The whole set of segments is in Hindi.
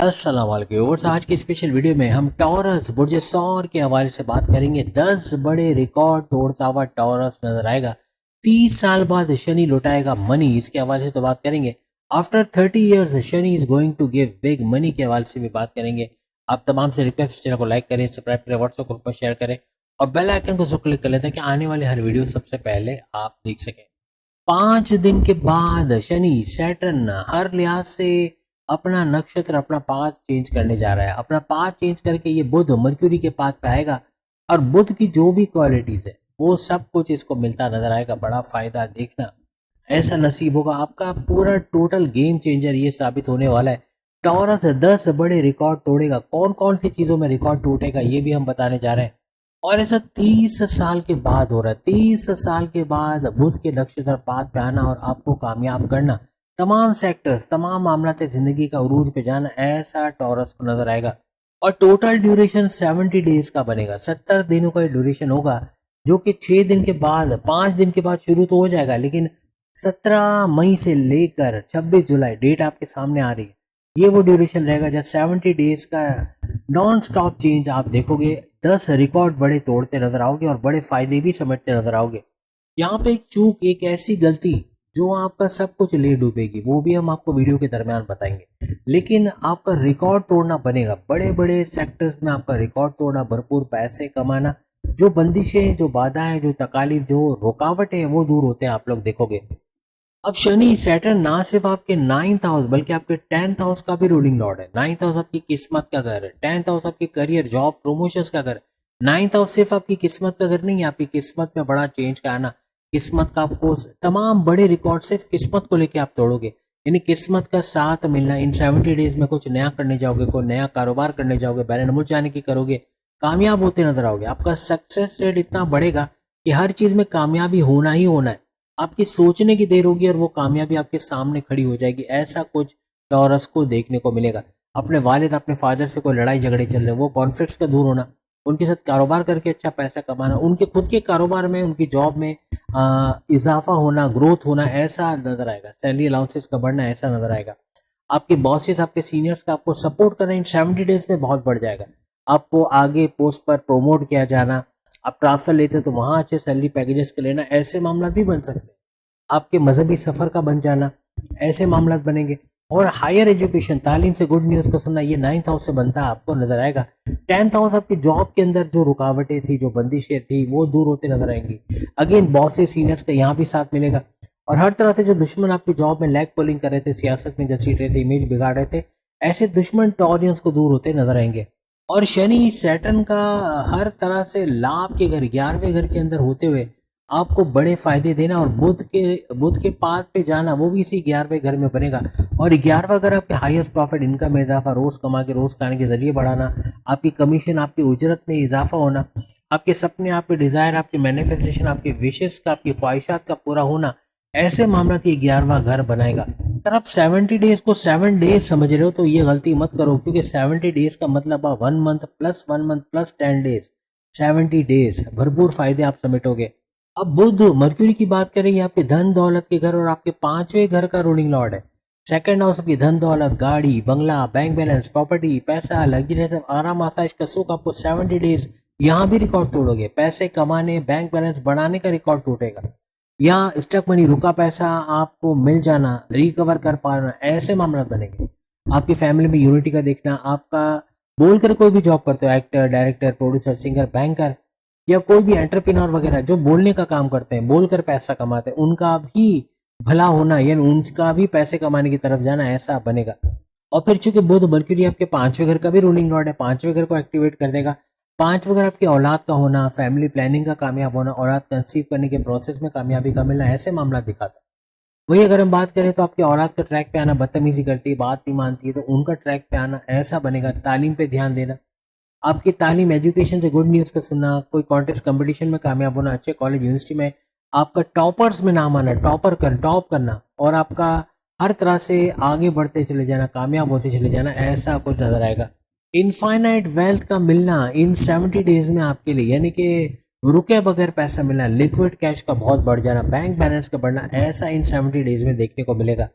अस्सलाम वालेकुम व्यूअर्स। आज की स्पेशल वीडियो में हम टॉरस बुर्ज सौर के हवाले से बात करेंगे। 10 बड़े रिकॉर्ड तोड़ता हुआ टॉरस नजर आएगा। 30 साल बाद शनि लौटाएगा मनी, इसके हवाले से तो बात करेंगे। After 30 years Shani is going to give big money के हवाले से भी बात करेंगे। आप तमाम से रिक्वेस्ट, चैनल को लाइक करें, सब्सक्राइब करें, व्हाट्सएप ग्रुप पर शेयर करें और बेल आइकन को जरूर क्लिक कर लेते हैं कि आने वाली हर वीडियो सबसे पहले आप देख सकें। 5 दिन के बाद शनि सैटर्न हर लिहाज से अपना नक्षत्र, अपना पाथ चेंज करने जा रहा है। अपना पाथ चेंज करके ये बुध मर्क्यूरी के पाथ पे आएगा और बुध की जो भी क्वालिटीज है वो सब कुछ इसको मिलता नजर आएगा। बड़ा फायदा देखना, ऐसा नसीब होगा आपका। पूरा टोटल गेम चेंजर ये साबित होने वाला है। टॉरस 10 बड़े रिकॉर्ड तोड़ेगा। कौन कौन सी चीजों में रिकॉर्ड टूटेगा ये भी हम बताने जा रहे हैं। और ऐसा 30 साल के बाद हो रहा है। 30 साल के बाद बुध के नक्षत्र पात पे आना और आपको कामयाब करना, तमाम सेक्टर्स, तमाम मामलाते जिंदगी का उरूज पे जाना, ऐसा टॉरस को नजर आएगा। और टोटल ड्यूरेशन 70 डेज का बनेगा। 70 दिनों का ड्यूरेशन होगा, जो कि 6 दिन के बाद, 5 दिन के बाद शुरू तो हो जाएगा, लेकिन 17 मई से लेकर 26 जुलाई डेट आपके सामने आ रही है। ये वो ड्यूरेशन रहेगा जब 70 डेज का नॉन स्टॉप चेंज आप देखोगे। 10 रिकॉर्ड बड़े तोड़ते नजर आओगे और बड़े फायदे भी समेटते नजर आओगे। यहाँ पे एक चूक, एक ऐसी गलती जो आपका सब कुछ ले डूबेगी, वो भी हम आपको वीडियो के दरमियान बताएंगे। लेकिन आपका रिकॉर्ड तोड़ना बनेगा। बड़े बड़े सेक्टर्स में आपका रिकॉर्ड तोड़ना, भरपूर पैसे कमाना, जो बंदिशें, जो बाधाएं, जो तकालीफ, जो रुकावटें हैं वो दूर होते हैं, आप लोग देखोगे। अब शनि सैटर्न ना सिर्फ आपके 9th हाउस बल्कि आपके 10th हाउस का भी रूलिंग लॉर्ड है। 9th हाउस आपकी किस्मत का घर है। 10th हाउस आपकी करियर, जॉब, प्रमोशंस का घर है। 9th हाउस सिर्फ आपकी किस्मत का घर नहीं है, आपकी किस्मत में बड़ा चेंज का आना, किस्मत का आपको तमाम बड़े रिकॉर्ड सिर्फ किस्मत को लेके आप तोड़ोगे। यानी किस्मत का साथ मिलना। इन 70 डेज में कुछ नया करने जाओगे, कोई नया कारोबार करने जाओगे, बैरन मुल्क जाने की करोगे, कामयाब होते नजर आओगे। आपका सक्सेस रेट इतना बढ़ेगा कि हर चीज में कामयाबी होना ही होना है। आपकी सोचने की देर होगी और वो कामयाबी आपके सामने खड़ी हो जाएगी। ऐसा कुछ टॉरस को देखने को मिलेगा। अपने वालिद, अपने फादर से कोई लड़ाई झगड़े चल रहे, वो कॉन्फ्लिक्ट्स का दूर होना, उनके साथ कारोबार करके अच्छा पैसा कमाना, उनके खुद के कारोबार में, उनकी जॉब में इजाफा होना, ग्रोथ होना, ऐसा नजर आएगा। सैलरी अलाउंसेस का बढ़ना, ऐसा नजर आएगा। आपके बॉसेस, आपके सीनियर्स का आपको सपोर्ट करना इन 70 डेज में बहुत बढ़ जाएगा। आपको आगे पोस्ट पर प्रोमोट किया जाना, आप ट्रांसफर लेते तो वहां अच्छे सैलरी पैकेजेस के लेना, ऐसे मामला भी बन सकते हैं। आपके मजहबी सफर का बन जाना, ऐसे मामला बनेंगे। और हायर एजुकेशन, तालीम से गुड न्यूज का सुनना, ये 9th हाउस से बनता है, आपको नजर आएगा। 10th हाउस आपकी जॉब के अंदर जो रुकावटें थी, जो बंदिशें थी, वो दूर होते नजर आएंगी। अगेन बॉसेस, सीनियर्स का यहाँ भी साथ मिलेगा। और हर तरह से जो दुश्मन आपकी जॉब में लैग पुलिंग कर रहे थे, सियासत में घसीट रहे थे, इमेज बिगाड़ रहे थे, ऐसे दुश्मन टॉरियंस को दूर होते नजर आएंगे। और शनि सैटर्न का हर तरह से लाभ के घर, 11वें घर के अंदर होते हुए आपको बड़े फायदे देना, और बुध के पाद पे जाना, वो भी इसी 11वें घर में बनेगा। और 11वां घर आपके हाईएस्ट प्रॉफिट, इनकम में इजाफा, रोज कमा के रोज खाने के जरिए बढ़ाना, आपकी कमीशन, आपकी उजरत में इजाफा होना, आपके सपने, आपके डिजायर, आपके मैनिफेस्टेशन, आपके विशेष का, आपकी ख्वाहिशात का पूरा होना, ऐसे मामला की 11वां घर बनाएगा। अगर आप 70 डेज को 7 डेज समझ रहे हो तो ये गलती मत करो, क्योंकि 70 डेज का मतलब 1 month plus 1 month plus 10 days, 70 days भरपूर फायदे आप समेटोगे। अब बुध मर्क्यूरी की बात करें, ये आपके धन दौलत के घर और आपके 5वें घर का रूलिंग लॉर्ड है। सेकंड हाउस आपकी धन दौलत, गाड़ी, बंगला, बैंक बैलेंस, प्रॉपर्टी, पैसा, लग्जरी, आराम, आसाइश का सुख, आपको 70 डेज यहाँ भी रिकॉर्ड तोड़ोगे। पैसे कमाने, बैंक बैलेंस बढ़ाने का रिकॉर्ड टूटेगा। यहाँ स्टक मनी, रुका पैसा आपको मिल जाना, रिकवर कर पाना, ऐसे मामला बनेंगे। आपकी फैमिली में यूनिटी का देखना, आपका बोलकर कोई भी जॉब करते हो, actor, director, producer, singer, banker, या कोई भी एंटरप्रेन्योर वगैरह जो बोलने का काम करते हैं, बोलकर पैसा कमाते हैं, उनका भी भला होना, यानी उनका भी पैसे कमाने की तरफ जाना, ऐसा बनेगा। और फिर चूंकि बुध मर्क्यूरी आपके 5वें घर का भी रूलिंग लॉर्ड है, 5वें घर को एक्टिवेट कर देगा। 5वां घर आपकी औलाद का होना, फैमिली प्लानिंग का कामयाब होना, औलाद कंसीव करने के प्रोसेस में कामयाबी का मिलना, ऐसे मामला दिखाता है। वही अगर हम बात करें तो आपकी औलाद का ट्रैक पे आना, बदतमीजी करती है, बात नहीं मानती है, तो उनका ट्रैक पे आना, ऐसा बनेगा। तालीम पे ध्यान देना, आपकी तालीम, एजुकेशन से गुड न्यूज़ का सुनना, कोई कॉन्टेस्ट कंपटीशन में कामयाब होना, अच्छे कॉलेज यूनिवर्सिटी में आपका टॉपर्स में नाम आना, टॉप करना, और आपका हर तरह से आगे बढ़ते चले जाना, कामयाब होते चले जाना, ऐसा कुछ नजर आएगा। इनफाइनाइट वेल्थ का मिलना इन 70 डेज में आपके लिए, यानी कि रुके बगैर पैसा मिलना, लिक्विड कैश का बहुत बढ़ जाना, बैंक बैलेंस का बढ़ना, ऐसा इन 70 डेज में देखने को मिलेगा।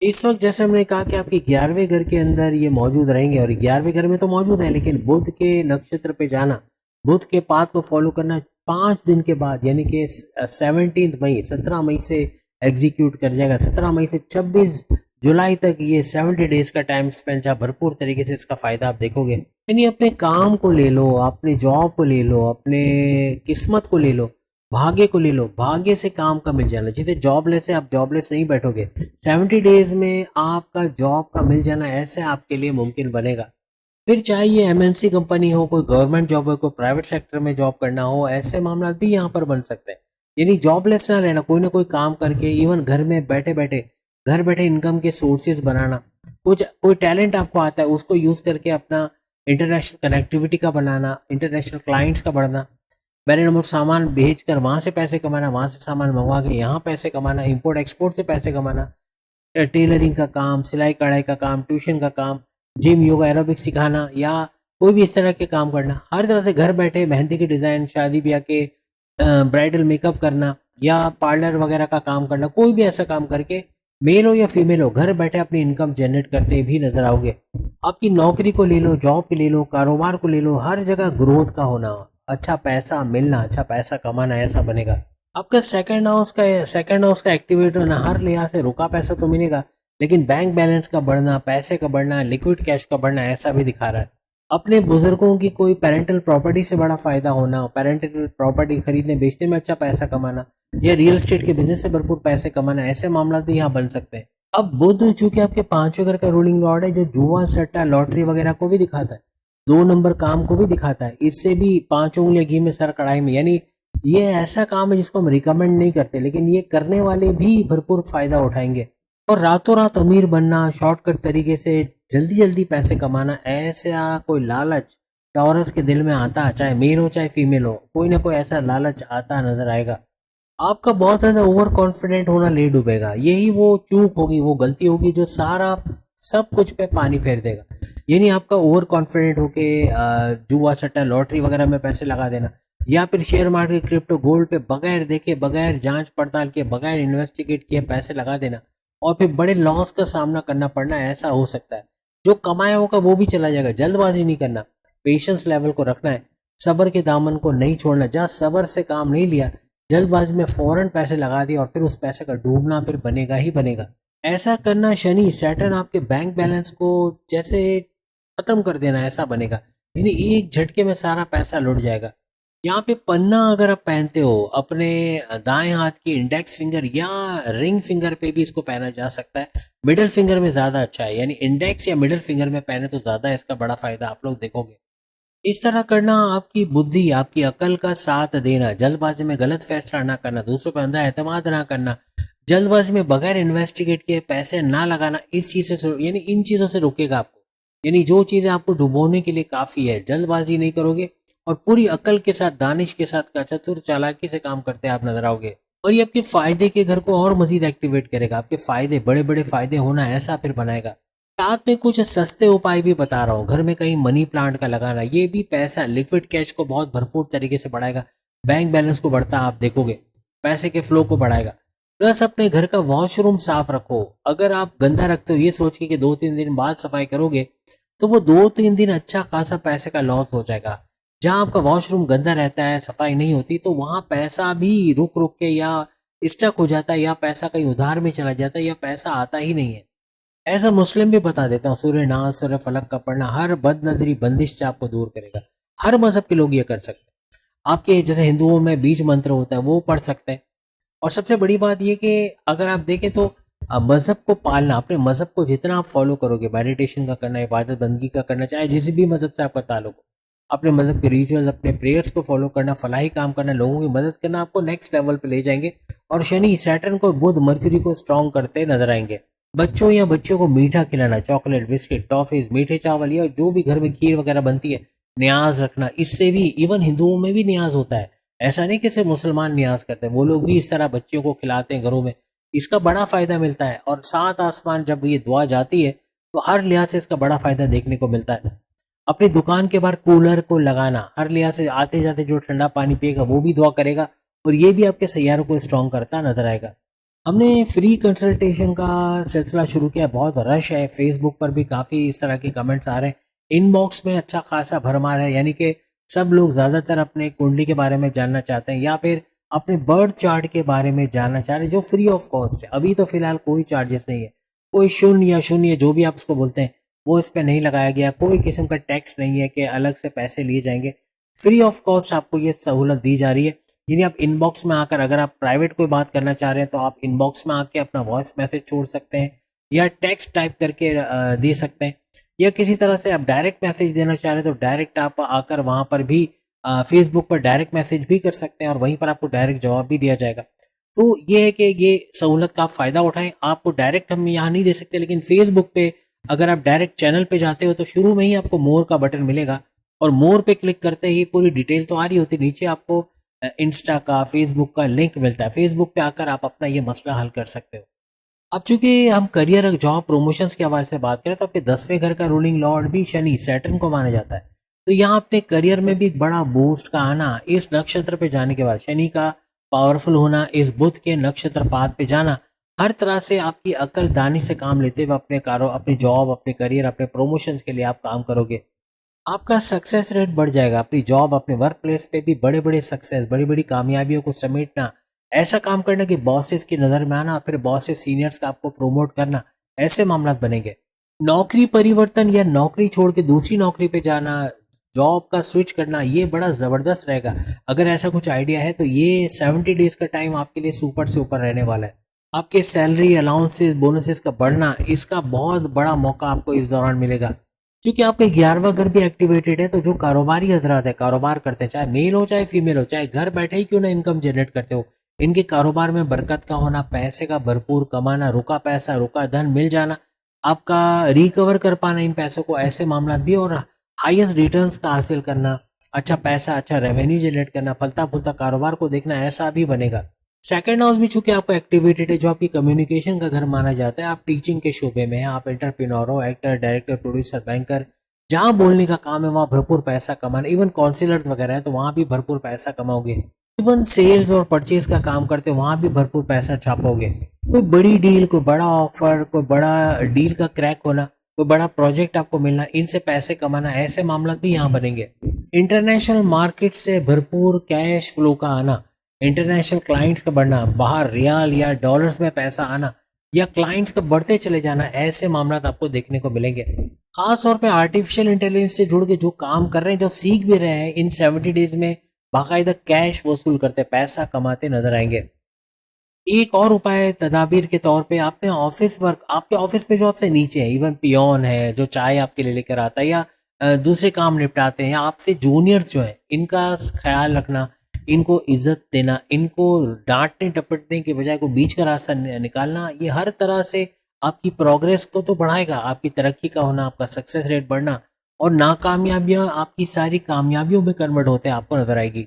इस वक्त जैसे हमने कहा कि आपके 11वें घर के अंदर ये मौजूद रहेंगे, और 11वें घर में तो मौजूद है, लेकिन बुध के नक्षत्र पे जाना, बुध के पाथ को फॉलो करना 5 दिन के बाद, यानी कि 17 मई, 17 मई से एग्जीक्यूट कर जाएगा। 17 मई से 26 जुलाई तक ये 70 डेज का टाइम स्पेंड, जहाँ भरपूर तरीके से इसका फायदा आप देखोगे। यानी अपने काम को ले लो, अपने जॉब को ले लो, अपने किस्मत को ले लो, भाग्य को ले लो। भाग्य से काम का मिल जाना, जिसे जॉबलेस है, आप जॉबलेस नहीं बैठोगे। 70 डेज में आपका जॉब का मिल जाना ऐसे आपके लिए मुमकिन बनेगा। फिर चाहे ये एमएनसी कंपनी हो, कोई गवर्नमेंट जॉब हो, कोई प्राइवेट सेक्टर में जॉब करना हो, ऐसे मामला भी यहाँ पर बन सकते हैं। यानी जॉबलेस ना रहना, कोई ना कोई काम करके, इवन घर में बैठे बैठे, घर बैठे इनकम के सोर्सेज बनाना। कुछ कोई टैलेंट आपको आता है, उसको यूज करके अपना इंटरनेशनल कनेक्टिविटी का बनाना, इंटरनेशनल क्लाइंट्स का बढ़ना, मैंने नंबर सामान भेज कर वहां से पैसे कमाना, वहां से सामान मंगवा के यहाँ पैसे कमाना, इंपोर्ट एक्सपोर्ट से पैसे कमाना, टेलरिंग का काम, सिलाई कढ़ाई का काम, ट्यूशन का काम, जिम, योगा, एरोबिक्स सिखाना, या कोई भी इस तरह के काम करना। हर तरह से घर बैठे मेहंदी के डिजाइन, शादी ब्याह के ब्राइडल मेकअप करना, या पार्लर वगैरह का काम करना, कोई भी ऐसा काम करके, मेल हो या फीमेल हो, घर बैठे अपनी इनकम जनरेट करते भी नजर आओगे। आपकी नौकरी को ले लो, जॉब को ले लो, कारोबार को ले लो, हर जगह ग्रोथ का होना, अच्छा पैसा मिलना, अच्छा पैसा कमाना, ऐसा बनेगा। आपका सेकंड हाउस का एक्टिवेट होना, हर लिहाज से रुका पैसा तो मिलेगा, लेकिन बैंक बैलेंस का बढ़ना, पैसे का बढ़ना, लिक्विड कैश का बढ़ना, ऐसा भी दिखा रहा है। अपने बुजुर्गों की कोई पेरेंटल प्रॉपर्टी से बड़ा फायदा होना, पेरेंटल प्रॉपर्टी खरीदने बेचने में अच्छा पैसा कमाना, या रियल एस्टेट के बिजनेस से भरपूर पैसे कमाना, ऐसे मामला भी यहाँ बन सकते हैं। अब बुध चूंकि आपके 5वें घर का रूलिंग लॉर्ड है, जो जुआ, सट्टा, लॉटरी वगैरह को भी दिखाता है, 2 नंबर काम को भी दिखाता है, इससे भी 5 उंगलियां घी में सर कढ़ाई में। यानी ये ऐसा काम है जिसको हम रिकमेंड नहीं करते, लेकिन ये करने वाले भी भरपूर फायदा उठाएंगे। और रातों रात अमीर बनना, शॉर्टकट तरीके से जल्दी जल्दी पैसे कमाना, ऐसा कोई लालच टॉरस के दिल में आता, चाहे मेल हो चाहे फीमेल हो, कोई ना कोई ऐसा लालच आता नजर आएगा। आपका बहुत ज्यादा ओवर कॉन्फिडेंट होना ले डूबेगा, यही वो चूक होगी, वो गलती होगी जो सारा सब कुछ पे पानी फेर देगा। यानी आपका ओवर कॉन्फिडेंट होके जुआ, सट्टा, लॉटरी वगैरह में पैसे लगा देना, या फिर शेयर मार्केट, क्रिप्टो, गोल्ड पे बगैर देखे, बगैर जांच पड़ताल के, बगैर इन्वेस्टिगेट किए पैसे लगा देना, और फिर बड़े लॉस का सामना करना पड़ना, ऐसा हो सकता है। जो कमाया होगा वो भी चला जाएगा। जल्दबाजी नहीं करना, पेशेंस लेवल को रखना है, सब्र के दामन को नहीं छोड़ना। जहाँ सब्र से काम नहीं लिया, जल्दबाजी में फौरन पैसे लगा दिए, और फिर उस पैसे का डूबना फिर बनेगा ही बनेगा। ऐसा करना, शनि सैटर्न आपके बैंक बैलेंस को जैसे खत्म कर देना, ऐसा बनेगा। यानी एक झटके में सारा पैसा लुट जाएगा। यहाँ पे पन्ना अगर आप पहनते हो, अपने दाएं हाथ की इंडेक्स फिंगर या रिंग फिंगर पे भी इसको पहना जा सकता है। मिडिल फिंगर में ज्यादा अच्छा है, यानी इंडेक्स या मिडिल फिंगर में पहने तो ज्यादा इसका बड़ा फायदा आप लोग देखोगे। इस तरह करना आपकी बुद्धि, आपकी अकल का साथ देना, जल्दबाजी में गलत फैसला ना करना, दूसरों पर अंधा एतमाद ना करना, जल्दबाजी में बगैर इन्वेस्टिगेट किए पैसे ना लगाना, इस चीज से यानी इन चीजों से रोकेगा आपको। यानी जो चीजें आपको डुबोने के लिए काफी है, जल्दबाजी नहीं करोगे, और पूरी अकल के साथ, दानिश के साथ, का चतुर चालाकी से काम करते आप नजर आओगे। और ये आपके फायदे के घर को और मजीद एक्टिवेट करेगा, आपके फायदे, बड़े बड़े फायदे होना ऐसा फिर बनाएगा। साथ में कुछ सस्ते उपाय भी बता रहा हूँ। घर में कहीं मनी प्लांट का लगाना, ये भी पैसा, लिक्विड कैश को बहुत भरपूर तरीके से बढ़ाएगा। बैंक बैलेंस को बढ़ता आप देखोगे, पैसे के फ्लो को बढ़ाएगा। प्लस अपने घर का वॉशरूम साफ रखो। अगर आप गंदा रखते हो ये सोच के कि 2-3 दिन बाद सफाई करोगे, तो वो 2-3 दिन अच्छा खासा पैसे का लॉस हो जाएगा। जहां आपका वॉशरूम गंदा रहता है, सफाई नहीं होती, तो वहां पैसा भी रुक रुक के या स्टक हो जाता है, या पैसा कहीं उधार में चला जाता है, या पैसा आता ही नहीं है। ऐसा मुस्लिम भी बता देता हूँ, सूर्य नाज, सूर्य फलक का पढ़ना हर बद नजरी बंदिश से आपको दूर करेगा। हर मजहब के लोग ये कर सकते हैं। आपके जैसे हिंदुओं में बीज मंत्र होता है, वो पढ़ सकते हैं। और सबसे बड़ी बात ये कि अगर आप देखें तो मजहब को पालना, अपने मजहब को जितना आप फॉलो करोगे, मेडिटेशन का करना, इबादत बंदगी का करना, चाहे जिस भी मजहब से आपका ताल्लुक हो, अपने मजहब के रिचुअल्स, अपने प्रेयर्स को फॉलो करना, फलाही काम करना, लोगों की मदद करना, आपको नेक्स्ट लेवल पे ले जाएंगे। और शनि, सैटर्न को, बुध, मर्क्यूरी को स्ट्रॉन्ग करते नजर आएंगे। बच्चों या बच्चों को मीठा खिलाना, चॉकलेट, बिस्किट, टॉफीज, मीठे चावल, या जो भी घर में खीर वगैरह बनती है, न्याज रखना। इससे भी, इवन हिंदुओं में भी न्याज होता है, ऐसा नहीं कि सिर्फ मुसलमान न्याज करते हैं, वो लोग भी इस तरह बच्चों को खिलाते हैं घरों में। इसका बड़ा फायदा मिलता है। और 7 आसमान जब ये दुआ जाती है, तो हर लिहाज से इसका बड़ा फायदा देखने को मिलता है। अपनी दुकान के बाहर कूलर को लगाना, हर लिहाज से आते जाते जो ठंडा पानी पिएगा वो भी दुआ करेगा, और ये भी आपके सैयारों को स्ट्रॉन्ग करता नजर आएगा। हमने फ्री कंसल्टेशन का सिलसिला शुरू किया, बहुत रश है, फेसबुक पर भी काफ़ी इस तरह के कमेंट्स आ रहे हैं, इनबॉक्स में अच्छा खासा भरमार है, यानी कि सब लोग ज़्यादातर अपने कुंडली के बारे में जानना चाहते हैं या फिर अपने बर्थ चार्ट के बारे में जानना चाह रहे हैं, जो फ्री ऑफ कॉस्ट है। अभी तो फिलहाल कोई चार्जेस नहीं है, कोई शून्य या शून्य जो भी आप उसको बोलते हैं वो इस पर नहीं लगाया गया, कोई किस्म का टैक्स नहीं है कि अलग से पैसे लिए जाएंगे। फ्री ऑफ कॉस्ट आपको ये सहूलत दी जा रही है। यानी आप इनबॉक्स में आकर अगर आप प्राइवेट कोई बात करना चाह रहे हैं तो आप इनबॉक्स में आके अपना वॉइस मैसेज छोड़ सकते हैं या टेक्स्ट टाइप करके दे सकते हैं, या किसी तरह से आप डायरेक्ट मैसेज देना चाह रहे हैं तो डायरेक्ट आप आकर वहाँ पर भी फेसबुक पर डायरेक्ट मैसेज भी कर सकते हैं और वहीं पर आपको डायरेक्ट जवाब भी दिया जाएगा। तो ये है कि ये सहूलत का आप फ़ायदा उठाएं। आपको डायरेक्ट हम यहाँ नहीं दे सकते, लेकिन फेसबुक पे अगर आप डायरेक्ट चैनल पे जाते हो तो शुरू में ही आपको मोर का बटन मिलेगा और मोर पे क्लिक करते ही पूरी डिटेल तो आ रही होती, नीचे आपको इंस्टा का, फेसबुक का लिंक मिलता है। फेसबुक पे आकर आप अपना ये मसला हल कर सकते हो। अब चूंकि हम करियर और जॉब प्रमोशंस के हवाले से बात करें तो आपके 10वें घर का रूलिंग लॉर्ड भी शनि, सैटर्न को माना जाता है। तो यहाँ अपने करियर में भी एक बड़ा बूस्ट का आना, इस नक्षत्र पे जाने के बाद शनि का पावरफुल होना, इस बुध के नक्षत्र पाद पे जाना, हर तरह से आपकी अकल दानी से काम लेते हुए अपनी जॉब, अपने करियर, अपने प्रमोशंस के लिए आप काम करोगे। आपका सक्सेस रेट बढ़ जाएगा। अपनी जॉब, अपने वर्क प्लेस पे भी बड़े बड़े सक्सेस, बड़ी बड़ी कामयाबियों को समेटना, ऐसा काम करना कि बॉसेस की नज़र में आना, फिर बॉसेस सीनियर्स का आपको प्रोमोट करना, ऐसे मामला बनेंगे। नौकरी परिवर्तन या नौकरी छोड़ के दूसरी नौकरी पे जाना, जॉब का स्विच करना, ये बड़ा ज़बरदस्त रहेगा। अगर ऐसा कुछ आइडिया है तो ये 70 डेज का टाइम आपके लिए सुपर से ऊपर रहने वाला है। आपके सैलरी, अलाउंसेस, बोनसेस का बढ़ना, इसका बहुत बड़ा मौका आपको इस दौरान मिलेगा, क्योंकि आपका 11वां घर भी एक्टिवेटेड है। तो जो कारोबारी हजरात है, कारोबार करते हैं, चाहे मेल हो चाहे फीमेल हो, चाहे घर बैठे ही क्यों ना इनकम जनरेट करते हो, इनके कारोबार में बरकत का होना, पैसे का भरपूर कमाना, रुका पैसा, रुका धन मिल जाना, आपका रिकवर कर पाना इन पैसों को, ऐसे मामला भी, और हाईएस्ट रिटर्न्स का हासिल करना, अच्छा पैसा, अच्छा रेवेन्यू जनरेट करना, फलता फूलता कारोबार को देखना, ऐसा भी बनेगा। सेकंड हाउस भी चूंकि आपका एक्टिवेटेड है, जो आपकी कम्युनिकेशन का घर माना जाता है। आप टीचिंग के शोबे में हैं, आप एंटरप्रेन्योर हो, एक्टर, डायरेक्टर, प्रोड्यूसर, बैंकर, जहां बोलने का काम है वहां भरपूर पैसा कमाना। इवन काउंसिलर्स वगैरह है तो वहां भी भरपूर पैसा कमाओगे। इवन सेल्स और परचेज का काम करते हो, वहां भी भरपूर पैसा छापोगे। कोई बड़ी डील, कोई बड़ा ऑफर, कोई बड़ा डील का क्रैक होना, कोई बड़ा प्रोजेक्ट आपको मिलना, इनसे पैसे कमाना, ऐसे मामला भी यहाँ बनेंगे। इंटरनेशनल मार्केट से भरपूर कैश फ्लो का आना, इंटरनेशनल क्लाइंट्स का बढ़ना, बाहर रियाल या डॉलर्स में पैसा आना या क्लाइंट्स का बढ़ते चले जाना, ऐसे मामला आपको देखने को मिलेंगे। खास तौर पे आर्टिफिशियल इंटेलिजेंस से जुड़ के जो काम कर रहे हैं, जो सीख भी रहे हैं, इन 70 डेज में बाकायदा कैश वसूल करते, पैसा कमाते नजर आएंगे। एक और उपाय तदाबीर के तौर पे, आपने ऑफिस वर्क, आपके ऑफिस में जो आपसे नीचे है, इवन पियोन है जो चाय आपके लिए लेकर आता है या दूसरे काम निपटाते हैं, या आपसे जूनियर्स जो है, इनका ख्याल रखना, इनको इज्जत देना, इनको डांटने डपटने के बजाय को बीच का रास्ता निकालना, ये हर तरह से आपकी प्रोग्रेस को तो बढ़ाएगा, आपकी तरक्की का होना, आपका सक्सेस रेट बढ़ना, और नाकामयाबियां आपकी सारी कामयाबियों में कन्वर्ट होते हैं आपको नजर आएगी।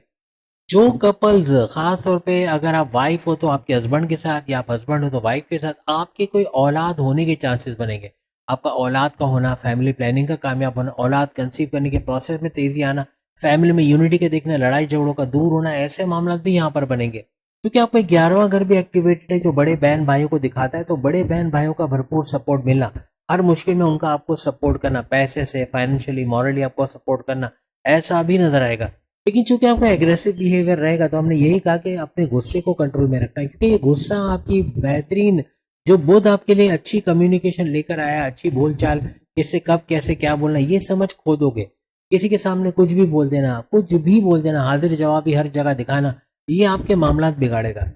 जो कपल्स, खास तौर पे अगर आप वाइफ हो तो आपके हस्बैंड के साथ, या आप हस्बैंड हो तो वाइफ के साथ, आपके कोई औलाद होने के चांसेस बनेंगे। आपका औलाद का होना, फैमिली प्लानिंग का कामयाब होना, औलाद कंसीव करने के प्रोसेस में तेजी आना, फैमिली में यूनिटी के देखना, लड़ाई झगड़ों का दूर होना, ऐसे मामला भी यहाँ पर बनेंगे। क्योंकि आपका 11वां घर भी एक्टिवेटेड है, जो बड़े बहन भाइयों को दिखाता है, तो बड़े बहन भाइयों का भरपूर सपोर्ट मिलना, हर मुश्किल में उनका आपको सपोर्ट करना, पैसे से, फाइनेंशियली, मॉरली आपको सपोर्ट करना, ऐसा भी नजर आएगा। लेकिन चूंकि आपका एग्रेसिव बिहेवियर रहेगा तो हमने यही कहा कि अपने गुस्से को कंट्रोल में रखना है, क्योंकि ये गुस्सा आपकी बेहतरीन, जो बुध आपके लिए अच्छी कम्युनिकेशन लेकर आया, अच्छी बोलचाल, किससे कब कैसे क्या बोलना, ये समझ खो दोगे। किसी के सामने कुछ भी बोल देना, कुछ भी बोल देना, हाजिर जवाबी हर जगह दिखाना, ये आपके मामला बिगाड़ेगा।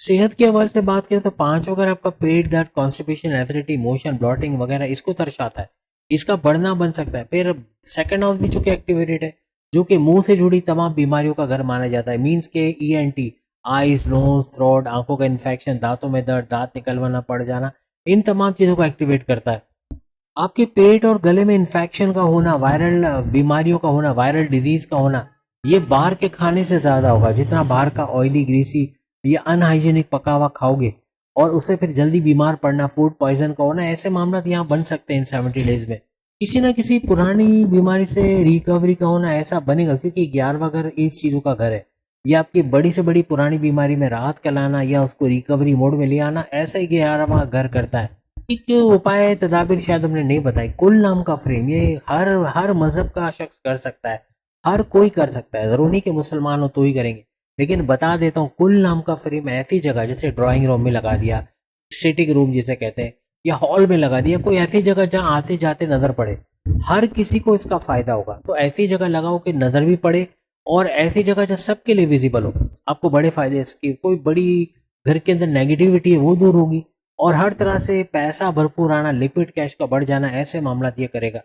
सेहत के हवाले से बात करें तो 5 अगर आपका पेट दर्द, कॉन्स्टिपेशन, एसिडिटी, मोशन, ब्लॉटिंग वगैरह इसको दर्शाता है, इसका बढ़ना बन सकता है। फिर सेकंड हाउस भी चूंकि एक्टिवेटेड है, जो कि मुंह से जुड़ी तमाम बीमारियों का घर माना जाता है, मीन्स के ENT, आईज, नोज, थ्रोट, आंखों का इन्फेक्शन, दांतों में दर्द, दांत निकलवाना पड़ जाना, इन तमाम चीज़ों को एक्टिवेट करता है। आपके पेट और गले में इन्फेक्शन का होना, वायरल बीमारियों का होना, वायरल डिजीज का होना, ये बाहर के खाने से ज़्यादा होगा। जितना बाहर का ऑयली, ग्रीसी या अनहाइजीनिक पका हुआ खाओगे और उससे फिर जल्दी बीमार पड़ना, फूड पॉइजन का होना, ऐसे मामला यहाँ बन सकते हैं इन 70 डेज में। किसी ना किसी पुरानी बीमारी से रिकवरी का होना ऐसा बनेगा, क्योंकि 11वां घर इस चीज़ों का घर है। या आपकी बड़ी से बड़ी पुरानी बीमारी में राहत कराना या उसको रिकवरी मोड में ले आना, ऐसा ही 11वां घर करता है। एक उपाय तदाबीर शायद हमने नहीं बताई, कुल नाम का फ्रेम, ये हर मजहब का शख्स कर सकता है, हर कोई कर सकता है, जरूरी नहीं कि मुसलमान हो तो ही करेंगे। लेकिन बता देता हूँ, कुल नाम का फ्रेम ऐसी जगह, जैसे ड्राइंग रूम में लगा दिया, स्टेटिक रूम जिसे कहते हैं, या हॉल में लगा दिया, कोई ऐसी जगह जहाँ आते जाते नजर पड़े, हर किसी को इसका फायदा होगा। तो ऐसी जगह लगाओ कि नजर भी पड़े, और ऐसी जगह जहाँ सबके लिए विजिबल हो। आपको बड़े फायदे इसके, कोई बड़ी घर के अंदर नेगेटिविटी है वो दूर होगी, और हर तरह से पैसा भरपूर आना, लिक्विड कैश का बढ़ जाना, ऐसे मामला ये करेगा।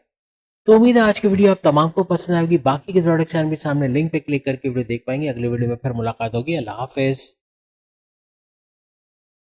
तो उम्मीद है आज की वीडियो आप तमाम को पसंद आएगी। बाकी के प्रोडक्ट्स भी सामने लिंक पे क्लिक करके वीडियो देख पाएंगे। अगले वीडियो में फिर मुलाकात होगी। अल्लाह हाफिज।